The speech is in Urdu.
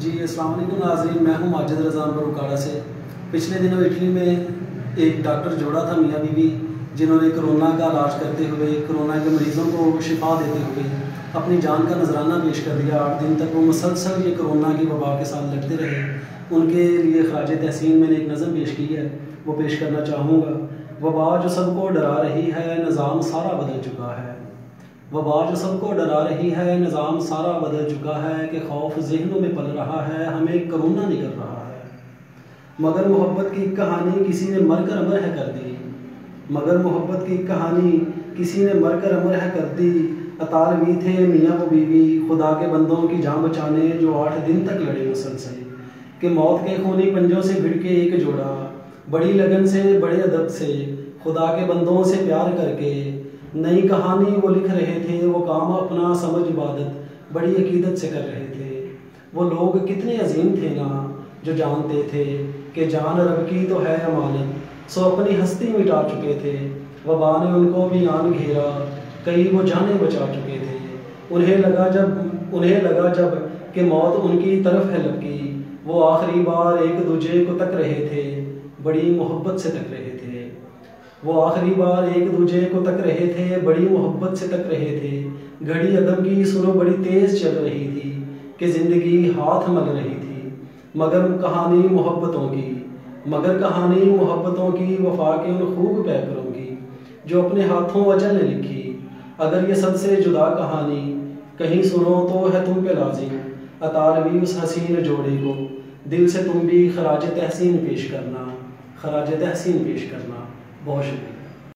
جی السلام علیکم ناظرین، میں ہوں ماجد رضا بروکاڑا سے۔ پچھلے دنوں اٹلی میں ایک ڈاکٹر جوڑا تھا میاں بیوی، جنہوں نے کرونا کا علاج کرتے ہوئے، کرونا کے مریضوں کو شفا دیتے ہوئے اپنی جان کا نذرانہ پیش کر دیا۔ 8 دن تک وہ مسلسل یہ کرونا کی وبا کے ساتھ لڑتے رہے۔ ان کے لیے خراج تحسین میں نے ایک نظم پیش کی ہے، وہ پیش کرنا چاہوں گا۔ وبا جو سب کو ڈرا رہی ہے، نظام سارا بدل چکا ہے۔ وبا جو سب کو ڈرا رہی ہے، نظام سارا بدل چکا ہے، کہ خوف ذہنوں میں پل رہا ہے، ہمیں کرونا نکل رہا ہے۔ مگر محبت کی ایک کہانی کسی نے مر کر امر ہے کر دی، مگر محبت کی ایک کہانی کسی نے مر کر امر ہے کر دی۔ اطالوی تھے میاں و بیوی، خدا کے بندوں کی جان بچانے، جو 8 دن تک لڑے مسلسل، کہ موت کے خونی پنجوں سے بھڑ کے ایک جوڑا، بڑی لگن سے بڑے ادب سے خدا کے بندوں سے پیار کر کے نئی کہانی وہ لکھ رہے تھے۔ وہ کام اپنا سمجھ عبادت بڑی عقیدت سے کر رہے تھے۔ وہ لوگ کتنے عظیم تھے نا، جو جانتے تھے کہ جان رب کی تو ہے امانت، سو اپنی ہستی مٹا چکے تھے۔ وبا نے ان کو بھی آن گھیرا، کئی وہ جانیں بچا چکے تھے۔ انہیں لگا جب کہ موت ان کی طرف ہے لپکی، وہ آخری بار ایک دوجے کو تک رہے تھے، بڑی محبت سے تک رہے تھے۔ وہ آخری بار ایک دوجے کو تک رہے تھے، بڑی محبت سے تک رہے تھے۔ گھڑی عدم کی سنو بڑی تیز چل رہی تھی، کہ زندگی ہاتھ مل رہی تھی۔ مگر کہانی محبتوں کی وفا کے ان خوب پیکروں کی، جو اپنے ہاتھوں اجل نے لکھی۔ اگر یہ سب سے جدا کہانی کہیں سنو تو ہے تم پہ لازم، اطالوی اس حسین جوڑے کو دل سے تم بھی خراج تحسین پیش کرنا، خراج تحسین پیش کرنا۔ بہت شکریہ۔